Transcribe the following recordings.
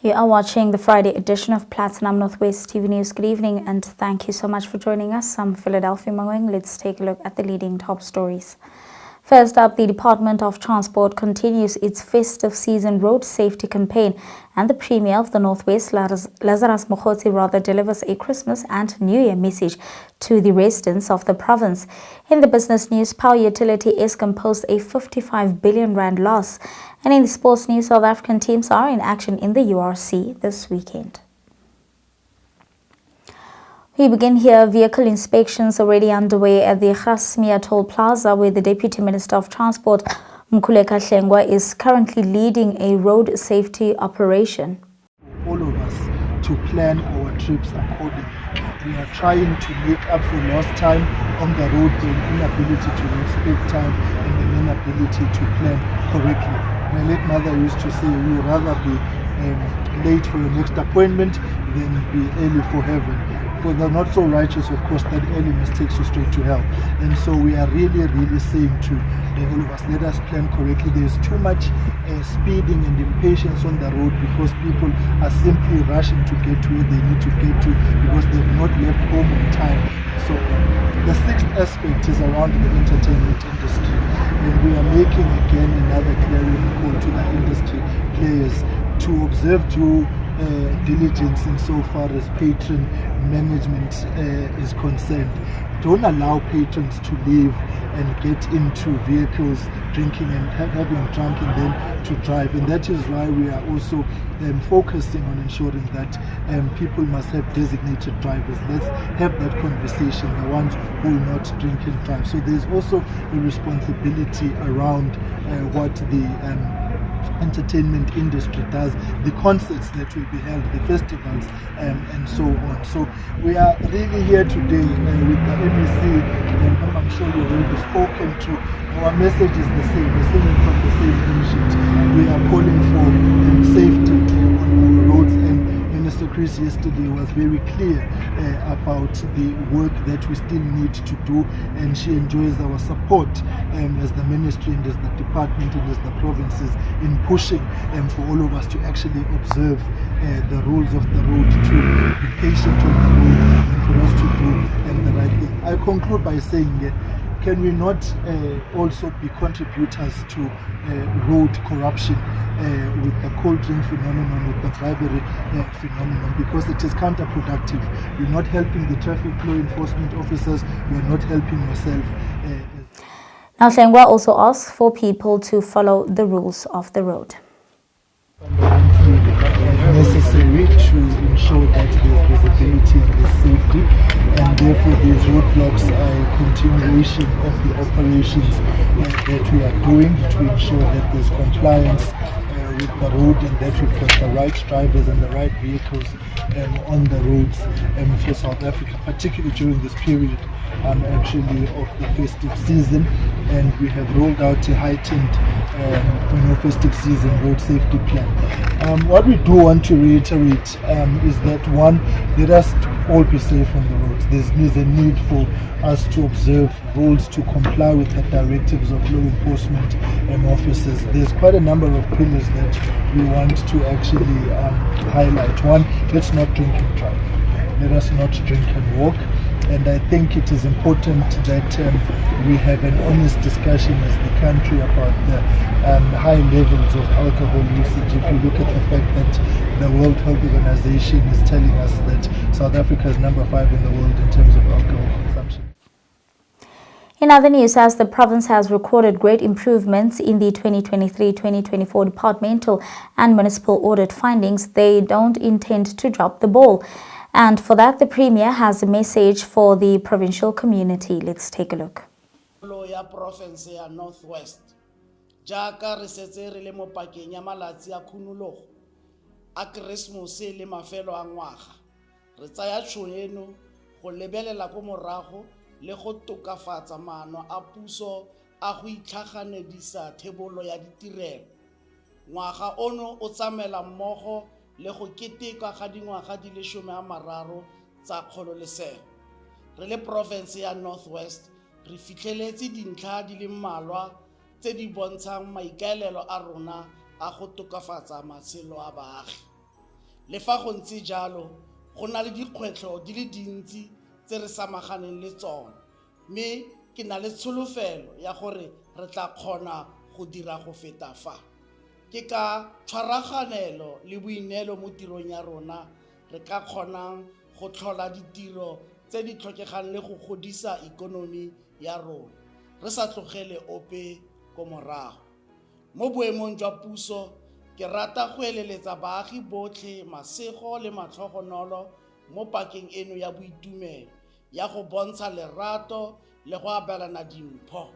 You are watching the Friday edition of Platinum Northwest TV News. Good evening and thank you so much for joining us. I'm Philadelphia Mangoeng. Let's take a look at the leading top stories. First up, the Department of Transport continues its festive season road safety campaign, and the Premier of the Northwest, Mokgosi, delivers a Christmas and New Year message to the residents of the province. In the business news, power utility Eskom posts a 55 billion rand loss. And in the sports news, South African teams are in action in the URC this weekend. We begin here. Vehicle inspections already underway at the Grasmere Toll Plaza, where the Deputy Minister of Transport, Mokgosi, is currently leading a road safety operation. All of us to plan our trips accordingly. We are trying to make up for lost time on the road, the inability to respect time and the inability to plan correctly. My late mother used to say, we would rather be late for your next appointment than be early for heaven. For the not so righteous, of course, that earliness takes you straight to hell. And so we are really saying to all of us, let us plan correctly. There's too much speeding and impatience on the road because people are simply rushing to get to where they need to get to because they've not left home on time. So the sixth aspect is around the entertainment industry. And we are making again another clarion call to the industry players to observe due diligence insofar as patron management is concerned. Don't allow patrons to leave and get into vehicles drinking and having drunk and then to drive. And that is why we are also focusing on ensuring that people must have designated drivers. Let's have that conversation, the ones who will not drink and drive. So there's also a responsibility around what the entertainment industry does, the concerts that will be held, the festivals, and so on. So we are really here today with the MEC, and I'm sure you've already spoken to. Our message is the same, we're singing from the same hymn sheet. We are calling for safety on our roads, and Minister Chris yesterday was very clear about the work that we still need to do, and she enjoys our support as the ministry and as the department and as the provinces in pushing for all of us to actually observe the rules of the road, to be patient on the road, and for us to do the right thing. I conclude by saying, can we not also be contributors to road corruption with the cold drink phenomenon, with the bribery phenomenon, because it is counterproductive. You're not helping the traffic law enforcement officers, you're not helping yourself. Now, Hlengwa also asks for people to follow the rules of the road. Necessary to ensure that there's visibility and there's safety, and therefore these roadblocks are a continuation of the operations that we are doing to ensure that there's compliance with the road and that we've got the right drivers and the right vehicles on the roads for South Africa, particularly during this period actually of the festive season. And we have rolled out a heightened festive season road safety plan. What we do want to reiterate is that, one, let us all be safe on the roads. There's a need for us to observe rules, to comply with the directives of law enforcement officers. There's quite a number of pillars that we want to actually highlight. One, let's not drink and drive. Let us not drink and walk. And I think it is important that we have an honest discussion as the country about the high levels of alcohol usage. If you look at the fact that the World Health Organization is telling us that South Africa is number 5 in the world in terms of alcohol consumption. In other news, as the province has recorded great improvements in the 2023-2024 departmental and municipal audit findings, they don't intend to drop the ball. And for that, the Premier has a message for the provincial community. Let's take a look. Ya province ya Northwest, jaaka re setse re le mo pakeng ya malatsi a khunologo a Keresemose le mafelo a ngwaga, re tsaya tšhono eno go lebelela ko morago le go tokafatsa maano a puso a go itlhaganedisa thebolo ya ditirelo. Ngwaga ono o tsamela mmogo le go keteka ga dingwaga di le 30 tsa kgololesego. Re le province ya Northwest re fitlheletse dintlha di le mmalwa tse di bontshang maikaelelo a rona a go tokafatsa matshelo a baagi. Le fa go ntse jalo go na le dikgwetlho di le dintsi tse re samaganeng le tsona, mme ke na le tsholofelo ya gore re tla kgona go dira go feta fa. Ke ka tshwaraganelo le boineelo mo tirong ya rona re ka kgonang go tlhola ditiro tse di tlhokegang le go godisa ikonomi ya rona re sa tlogele ope ko morago. Mo boemong jwa puso ke rata go eleletsa baagi botlhe masego le matlhogonolo mo pakeng eno ya boitumelo ya go bontsha lerato le go abelana dimpho.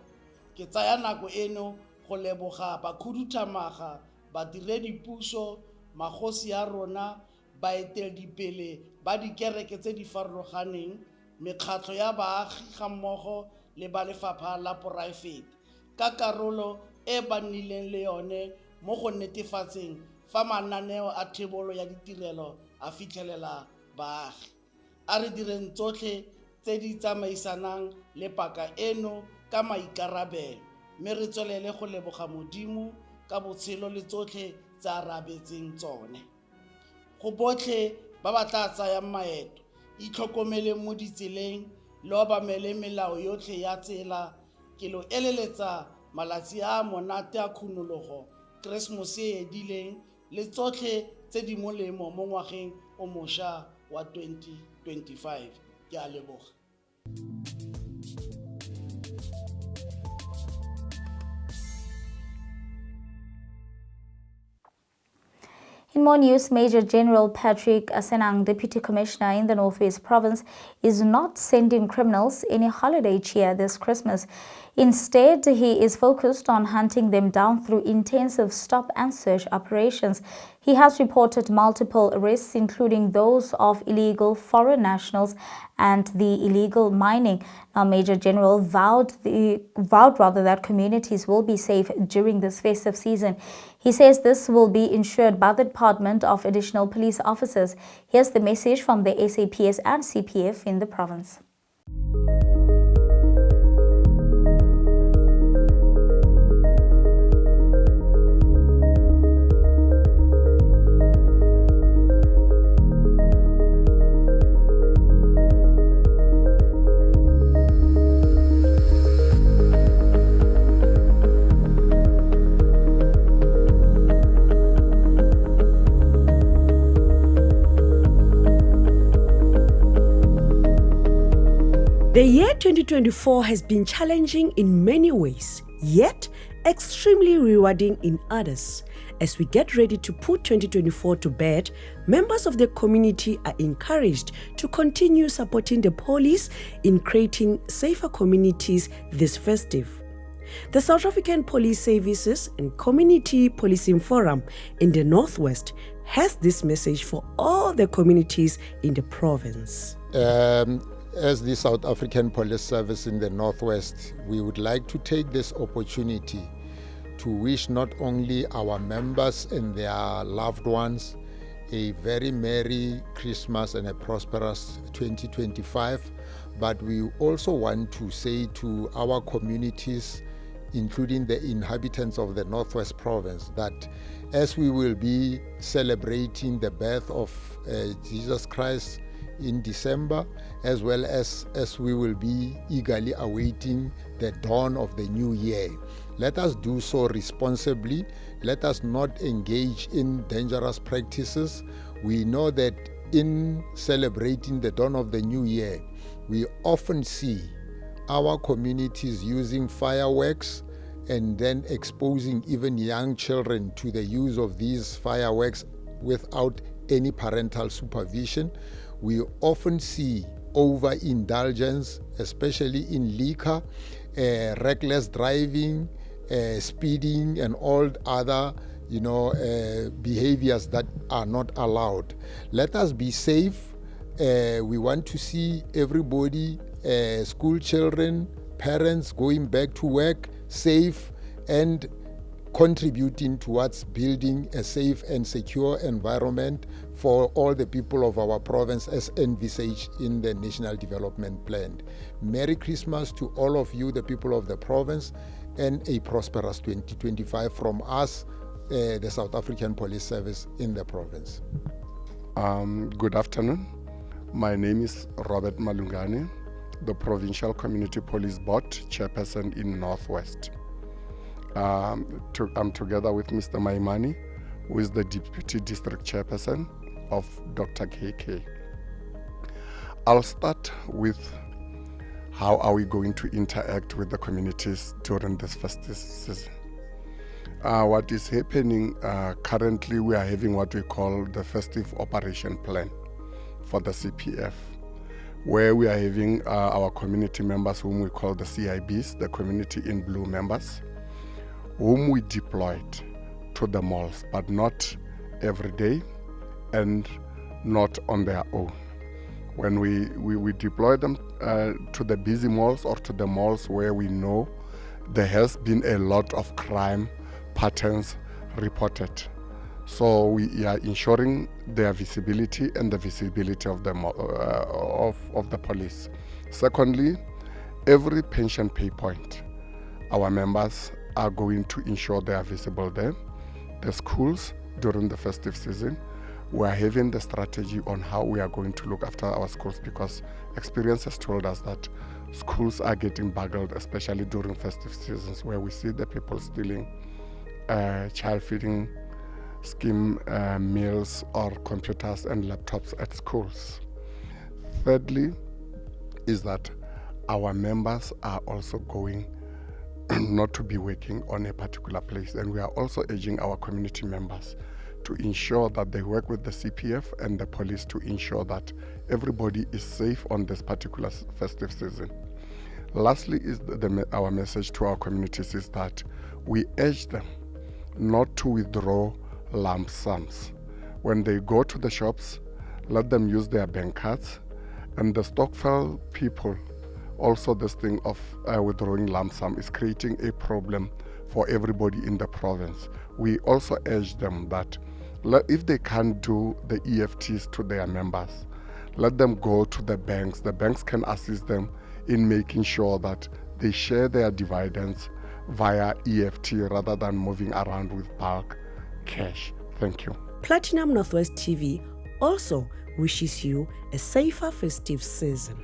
Ke tsaya nako eno go leboga bakhuduthamaga, badiredipuso, magosi ya rona, baeteledipele ba dikereke tse di farologaneng, mekgatlho ya baagi ga mmogo le ba lefapha la poraefete ka karolo e ba nnileng le yone mo go netefatseng fa mananeo a thebolo ya ditirelo a fitlhelela baagi. A re direng tsotlhe tse di tsamaisanang le paka eno ka maikarabelo, mme re tswelele go leboga Modimo ka botshelo le tsotlhe tse a re abetseng tsone. Go botlhe ba ba tla tsayang maeto, itlhokomele mo ditseleng le obamele melao yotlhe ya tsela. Ke lo eleletsa malatsi a monate a khunologo, Keresemose e edileng le tsotlhe tse di molemo mo ngwageng o mošwa wa 2025. Ke a leboga. In more news, Major General Asaneng, Deputy Commissioner in the Northwest Province, is not sending criminals any holiday cheer this Christmas. Instead, he is focused on hunting them down through intensive stop and search operations. He has reported multiple arrests, including those of illegal foreign nationals and the illegal mining. Now, Major General vowed that communities will be safe during this festive season. He says this will be ensured by the Department of Additional Police Officers. Here's the message from the SAPS and CPF in the province. The year 2024 has been challenging in many ways, yet extremely rewarding in others. As we get ready to put 2024 to bed, members of the community are encouraged to continue supporting the police in creating safer communities this festive. The South African Police Services and Community Policing Forum in the Northwest has this message for all the communities in the province. As the South African Police Service in the Northwest, we would like to take this opportunity to wish not only our members and their loved ones a very Merry Christmas and a prosperous 2025, but we also want to say to our communities, including the inhabitants of the Northwest Province, that as we will be celebrating the birth of Jesus Christ in December, as well as we will be eagerly awaiting the dawn of the new year. Let us do so responsibly. Let us not engage in dangerous practices. We know that in celebrating the dawn of the new year, we often see our communities using fireworks and then exposing even young children to the use of these fireworks without any parental supervision. We often see overindulgence, especially in liquor, reckless driving, speeding, and all other behaviors that are not allowed. Let us be safe. We want to see everybody, school children, parents going back to work safe and contributing towards building a safe and secure environment for all the people of our province as envisaged in the National Development Plan. Merry Christmas to all of you, the people of the province, and a prosperous 2025 from us, the South African Police Service in the province. Good afternoon. My name is Robert Malungane, the Provincial Community Police Board Chairperson in Northwest. I'm together with Mr. Maimani, who is the Deputy District Chairperson of Dr. KK. I'll start with how are we going to interact with the communities during this festive season. What is happening currently, we are having what we call the Festive Operation Plan for the CPF, where we are having our community members, whom we call the CIBs, the Community in Blue members, whom we deployed to the malls, but not every day and not on their own. When we deploy them to the busy malls or to the malls where we know there has been a lot of crime patterns reported. So we are ensuring their visibility and the visibility of the of the police. Secondly, every pension pay point, our members are going to ensure they are visible there. The schools during the festive season, we are having the strategy on how we are going to look after our schools, because experience has told us that schools are getting buggled, especially during festive seasons, where we see the people stealing child feeding scheme meals or computers and laptops at schools. Thirdly, is that our members are also going not to be working on a particular place, and we are also urging our community members to ensure that they work with the CPF and the police to ensure that everybody is safe on this particular festive season. Lastly, is our message to our communities is that we urge them not to withdraw lump sums. When they go to the shops, let them use their bank cards, and the Stokvel people, also this thing of withdrawing lump sum is creating a problem for everybody in the province. We also urge them that if they can't do the EFTs to their members, let them go to the banks. The banks can assist them in making sure that they share their dividends via EFT rather than moving around with bulk cash. Thank you. Platinum Northwest TV also wishes you a safer festive season.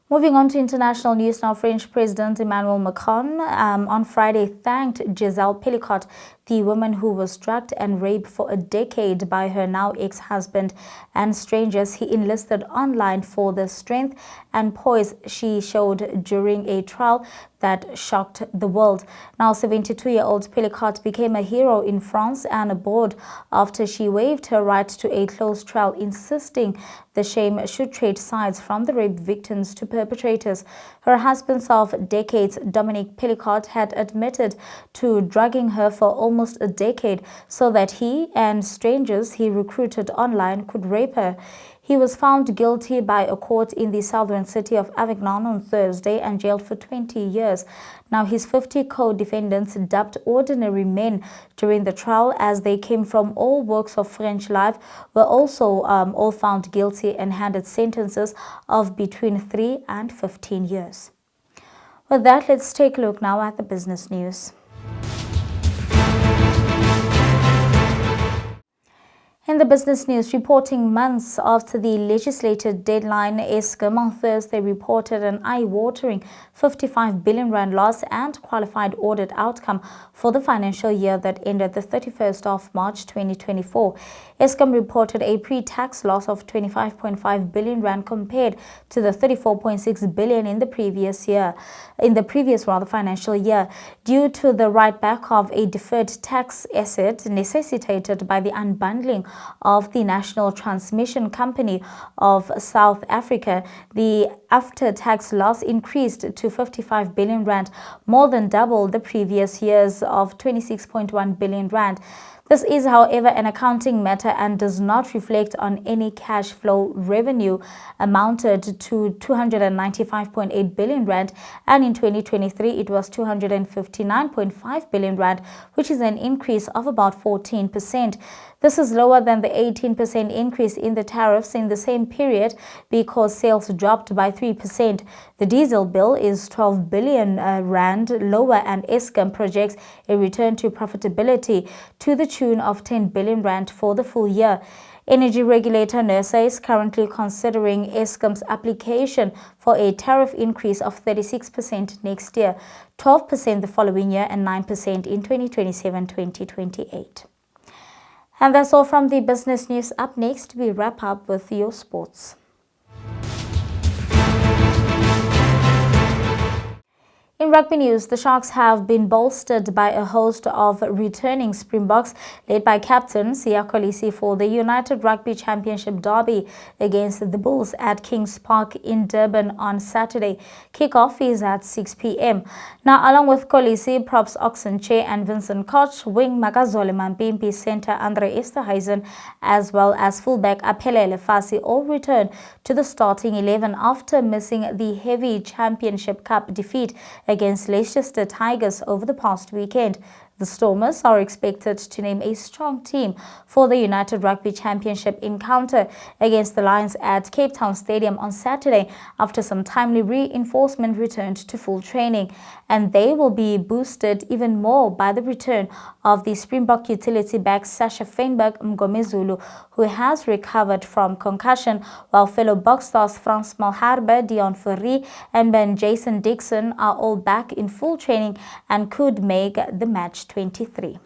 Moving on to international news now, French President Emmanuel Macron on Friday thanked Gisele Pelicot, the woman who was drugged and raped for a decade by her now ex-husband and strangers he enlisted online for the strength and poise she showed during a trial that shocked the world. Now 72-year-old Pelicot became a hero in France and abroad after she waived her right to a closed trial, insisting the shame should trade sides from the rape victims to perpetrators. Her husband of decades, Dominique Pelicot, had admitted to drugging her for almost a decade so that he and strangers he recruited online could rape her. He was found guilty by a court in the southern city of Avignon on Thursday and jailed for 20 years. Now, his 50 co-defendants, dubbed ordinary men during the trial as they came from all walks of French life, were also all found guilty and handed sentences of between 3 and 15 years. With that, let's take a look now at the business news. In the business news, reporting months after the legislated deadline, Eskom on Thursday reported an eye-watering 55 billion rand loss and qualified audit outcome for the financial year that ended the 31st of March 2024. Eskom reported a pre-tax loss of 25.5 billion rand compared to the 34.6 billion in the previous financial year, due to the write-back of a deferred tax asset necessitated by the unbundling of the National Transmission Company of South Africa. The after-tax loss increased to 55 billion rand, more than double the previous year's of 26.1 billion rand. This is, however, an accounting matter and does not reflect on any cash flow. Revenue amounted to 295.8 billion rand, and in 2023 it was 259.5 billion rand, which is an increase of about 14%. This is lower than the 18% increase in the tariffs in the same period because sales dropped by 3%. The diesel bill is 12 billion rand lower, and Eskom projects a return to profitability to the tune of 10 billion rand for the full year. Energy regulator NERSA is currently considering Eskom's application for a tariff increase of 36% next year, 12% the following year, and 9% in 2027-2028. And that's all from the business news. Up next, we wrap up with your sports. In rugby news, the Sharks have been bolstered by a host of returning Springboks led by captain Siya Kolisi for the United Rugby Championship derby against the Bulls at Kings Park in Durban on Saturday. Kickoff is at 6 p.m. Now, along with Kolisi, props Oxenche and Vincent Koch, wing Makazole Mampimpi, centre Andre Esterhuizen, as well as fullback Aphelele Fasi all return to the starting 11 after missing the heavy Championship Cup defeat against Leicester Tigers over the past weekend. The Stormers are expected to name a strong team for the United Rugby Championship encounter against the Lions at Cape Town Stadium on Saturday after some timely reinforcement returned to full training. And they will be boosted even more by the return of the Springbok utility back Sasha Feinberg Mgomezulu, who has recovered from concussion, while fellow Boks stars Frans Malherbe, Dion Fourie and Ben Jason Dixon are all back in full training and could make the match 23.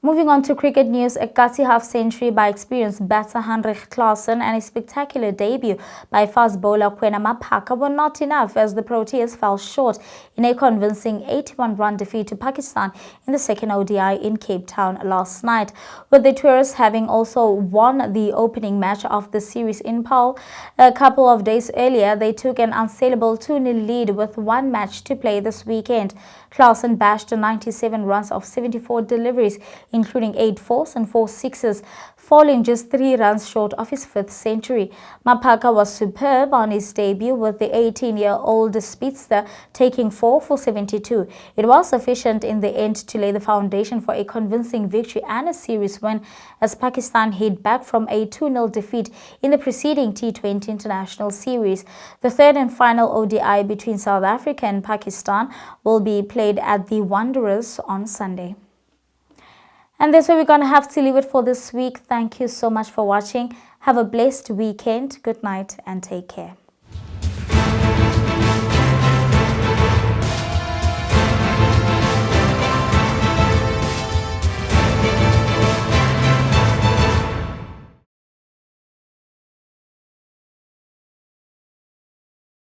Moving on to cricket news, a gutsy half-century by experienced batter Heinrich Klaasen and a spectacular debut by fast bowler Kwena Maphaka were not enough as the Proteas fell short in a convincing 81-run defeat to Pakistan in the second ODI in Cape Town last night. With the tourists having also won the opening match of the series in Paarl, a couple of days earlier, they took an unsaleable 2-0 lead with one match to play this weekend. Klaasen bashed 97 runs of 74 deliveries, including 8 fours and 4 sixes, falling just 3 runs short of his 5th century. Maphaka was superb on his debut, with the 18-year-old speedster taking 4 for 72. It was sufficient in the end to lay the foundation for a convincing victory and a series win as Pakistan hit back from a 2-0 defeat in the preceding T20 International Series. The third and final ODI between South Africa and Pakistan will be played at the Wanderers on Sunday. And that's where we're going to have to leave it for this week. Thank you so much for watching. Have a blessed weekend. Good night and take care.